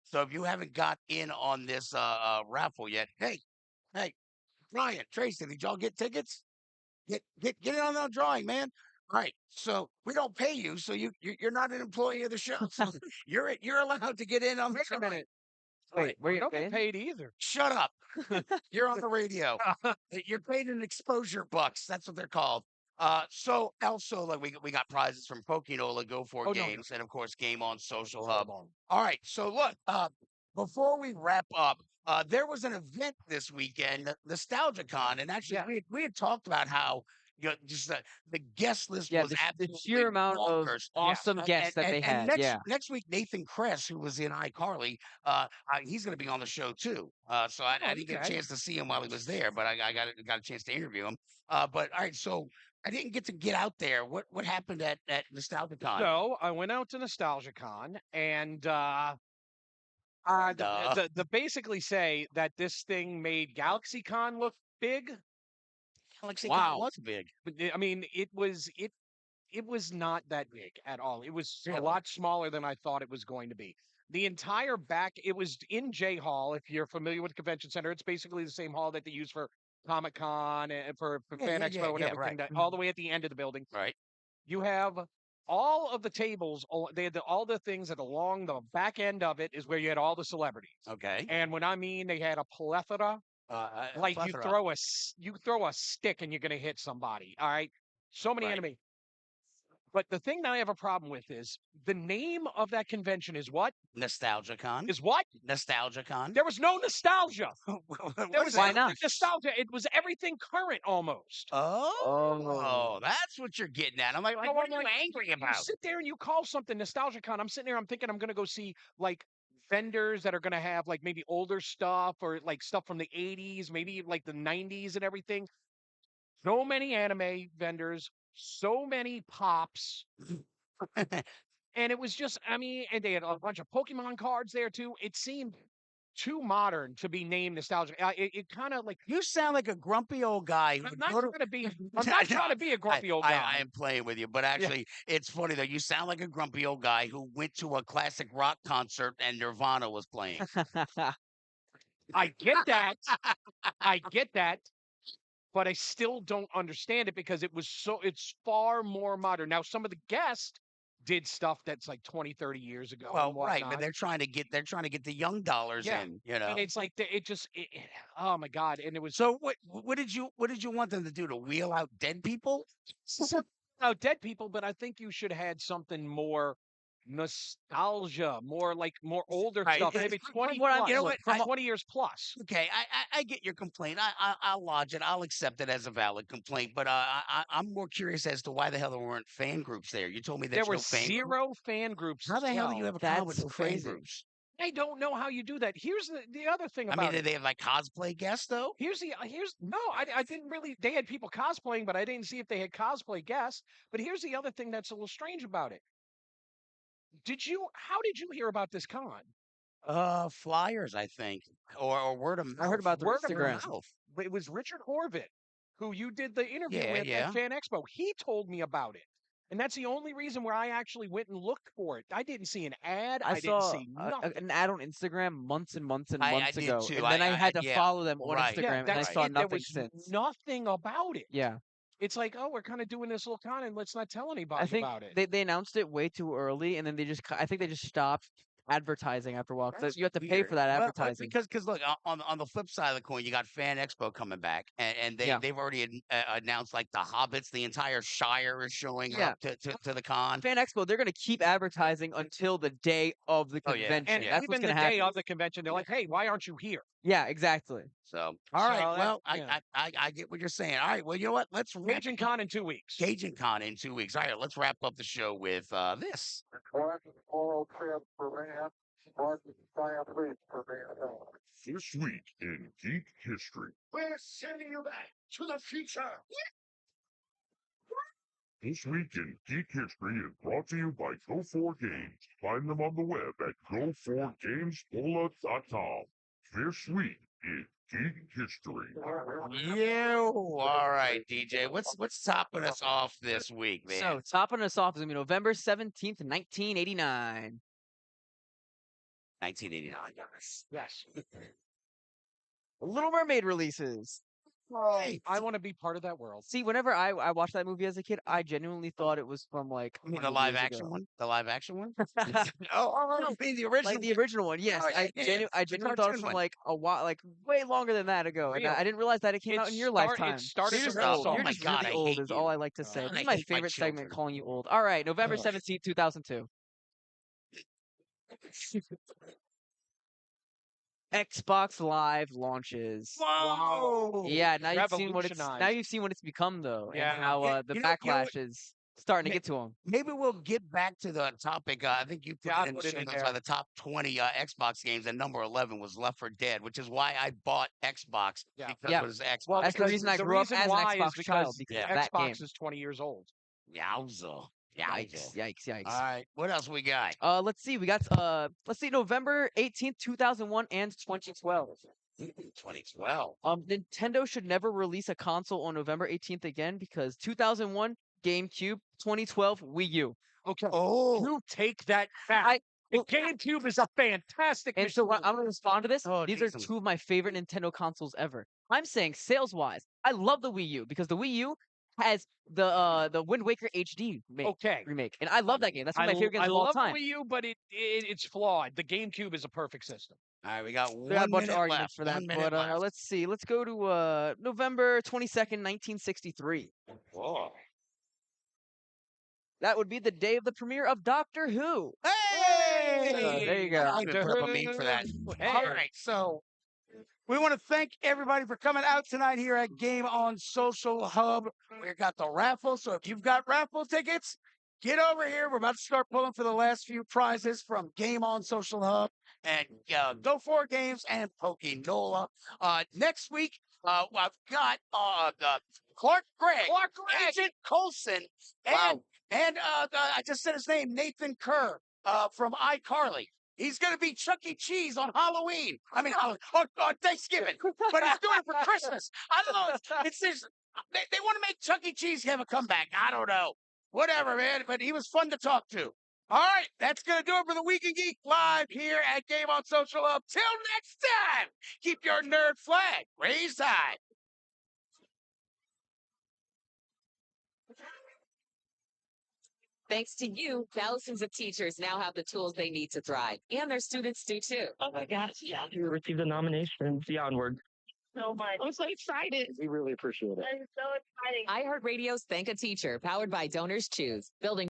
So if you haven't got in on this raffle yet, hey, Brian, Tracy, did y'all get tickets? Get in on that drawing, man. All right. So we don't pay you, so you're not an employee of the show. So you're allowed to get in on the Wait a drawing. minute. Wait, where We you don't get paid? paid either. Shut up. You're on the radio. You're paid in exposure bucks. That's what they're called. So also like we got prizes from Pokinola, Go For Oh, no, no. Games, and of course Game On Social Hub. All right, so look, before we wrap up, there was an event this weekend, NostalgiaCon, and actually we had talked about how just the guest list Yeah, was the absolutely sheer amount of bonkers. awesome guests that they And had. Yeah. next week Nathan Kress, who was in iCarly, he's going to be on the show too. So I didn't get a okay. chance to see him while he was there, but I got a chance to interview him. But all right, so I didn't get out there. What happened at NostalgiaCon? So I went out to NostalgiaCon and the basically say that this thing made GalaxyCon look big. GalaxyCon Wow. was big. But I mean, it was not that big at all. It was a Really? lot smaller than I thought it was going to be. The entire back, it was in J Hall. If you're familiar with the convention center, it's basically the same hall that they use for Comic Con and for Fan Expo and everything. right. All the way at the end of the building, Right. you have all of the tables. They had all the things that along the back end of it is where you had all the celebrities. Okay. And when I mean they had a plethora, like you plethora. throw a stick and you're gonna hit somebody. All right, so many Right. enemy. But the thing that I have a problem with is the name of that convention is what? NostalgiaCon. Is what? NostalgiaCon. There was no nostalgia. There was Why no not? nostalgia. It was everything current almost. Oh, that's what you're getting at. I'm like, So what I'm are you like, angry you about? sit there and you call something NostalgiaCon. I'm sitting there, I'm thinking I'm gonna go see like vendors that are gonna have like maybe older stuff or like stuff from the 80s, maybe like the 90s and everything. So many anime vendors, so many pops. And it was just, I mean, and they had a bunch of Pokemon cards there too. It seemed too modern to be named nostalgic. It kind of like You sound like a grumpy old guy. I'm not trying to be. I'm not trying to be a grumpy old I guy. am playing with you, but Yeah. actually, it's funny though. You sound like a grumpy old guy who went to a classic rock concert and Nirvana was playing. I get that. I get that. But I still don't understand it because it's far more modern. Now, some of the guests did stuff that's like 20, 30 years ago Well, and right, but whatnot. they're trying to get the young dollars Yeah. in, you know. And it's like oh my God. And it was So what did you want them to do, to wheel out dead people? dead people, but I think you should have had something more nostalgia, more older Right. stuff, maybe 20 what I'm- plus, you know what, from 20 years plus. Okay, I get your complaint. I'll lodge it. I'll accept it as a valid complaint. But I'm more curious as to why the hell there weren't fan groups there. You told me There there's were no fan groups. zero fan groups. How the hell do you have a con with That's no fan crazy. groups? I don't know how you do that. Here's the other thing I about mean, did it. they have like cosplay guests though? No, I didn't really. They had people cosplaying, but I didn't see if they had cosplay guests. But here's the other thing that's a little strange about it. How did you hear about this con? Flyers, I think, or word of mouth. I heard about the Word of Instagram. mouth. It was Richard Horvitz, who you did the interview Yeah, with yeah. at Fan Expo. He told me about it. And that's the only reason where I actually went and looked for it. I didn't see an ad. I I didn't saw see nothing. an ad on Instagram months and months and I months did ago, too. and then I had to yeah, follow them on right. Instagram, Yeah, and I that's saw it. There nothing was since. nothing about it. Yeah, It's like, oh, we're kind of doing this little con and let's not tell I anybody think about it. they announced it way too early, and then I think they just stopped advertising after a while, 'cause That's you have to pay weird. for that Well, advertising. because look, on the flip side of the coin, you got Fan Expo coming back, and Yeah. they've already announced like the Hobbits, the entire Shire is showing Yeah. up to the con. Fan Expo, they're gonna keep advertising until the day of the Oh, yeah. convention. And Yeah. That's what's even the gonna day happen. of the convention, they're like, hey, why aren't you here? Yeah, exactly. So all right, So that- well, yeah. I get what you're saying. All right, well, you know what? Let's wrap Cajun Con in 2 weeks. Cajun Con in 2 weeks. All right, let's wrap up the show with this. This week in Geek History. We're sending you back to the future. This week in Geek History is brought to you by Go4Games. Find them on the web at go4gamespola.com. This week in Geek History. You all right, DJ? What's topping us off this week, man? So topping us off is gonna be November 17th, 1989. 1989. Yes. Little Mermaid releases. Right. I want to be part of that world. See, whenever I watched that movie as a kid, I genuinely thought it was from like I mean, the 100 live years action ago. one? The live action one? Oh, No, you mean the like original? the original one. Yes, Oh, yeah, yeah, I the genuinely thought it was cartoon from one. like a while, like way longer than that ago, and Real. I didn't realize that it came out in your It lifetime. started You're from just the Shut up. old. Oh song. You're my just God, really I old. hate Is all you. I like to say. God, This I is my hate my favorite segment, children. calling you old. All right, November Ugh. 17th, 2002. Xbox Live launches. Whoa! Yeah, now you've seen what it's become though, and Yeah. how Yeah, the you know what? backlash is starting to May- get to them. Maybe we'll get back to the topic. I think you put Yeah, I it in the put it show in notes there. by the top 20 Xbox games, and number 11 was Left 4 Dead, which is why I bought Xbox Yeah. because Yeah. it was Xbox. Well, That's the because reason I the grew up reason as an why is Xbox child because because Yeah. of that game. Xbox is 20 years old. Yowza. Yikes! Yowza. Yikes! Yikes! All right. What else we got? Let's see. We got November 18th, 2001 and 2012. 2012. Nintendo should never release a console on November 18th again because 2001 GameCube, 2012 Wii U. Okay. Oh. You take that back. I The well, GameCube is a fantastic and so machine. I'm gonna respond to this. Oh, These are geez. two of my favorite Nintendo consoles ever. I'm saying sales wise, I love the Wii U because the Wii U has the Wind Waker HD Okay. remake, and I love that game. That's one of my favorite games I of all love time. the Wii U, but it's flawed. The GameCube is a perfect system. All right. We got There are a 1 bunch of minute arguments left. for that, 1 minute but left. let's see. Let's go to November 22nd, 1963. Whoa. That would be the day of the premiere of Doctor Who. Hey! There you go. I'll even put up a meme for that. All right. So we want to thank everybody for coming out tonight here at Game on Social Hub. We got the raffle. So if you've got raffle tickets, get over here. We're about to start pulling for the last few prizes from Game on Social Hub and Go 4 Games and Pokenola. Next week, I've got Clark Gregg, Agent Coulson, and I just said his name, Nathan Kerr from iCarly. He's going to be Chuck E. Cheese on Halloween. I mean, on Thanksgiving. But he's doing it for Christmas. I don't know. It's this. They want to make Chuck E. Cheese have a comeback. I don't know. Whatever, man. But he was fun to talk to. All right. That's going to do it for the Weekend Geek live here at Game on Social Hub. Till next time, keep your nerd flag raised high. Thanks to you, thousands of teachers now have the tools they need to thrive, and their students do too. Oh my gosh, yeah. You received a nomination. The onward. So much. I'm so excited. We really appreciate it. That is so exciting. iHeartRadio's Thank a Teacher, powered by Donors Choose, building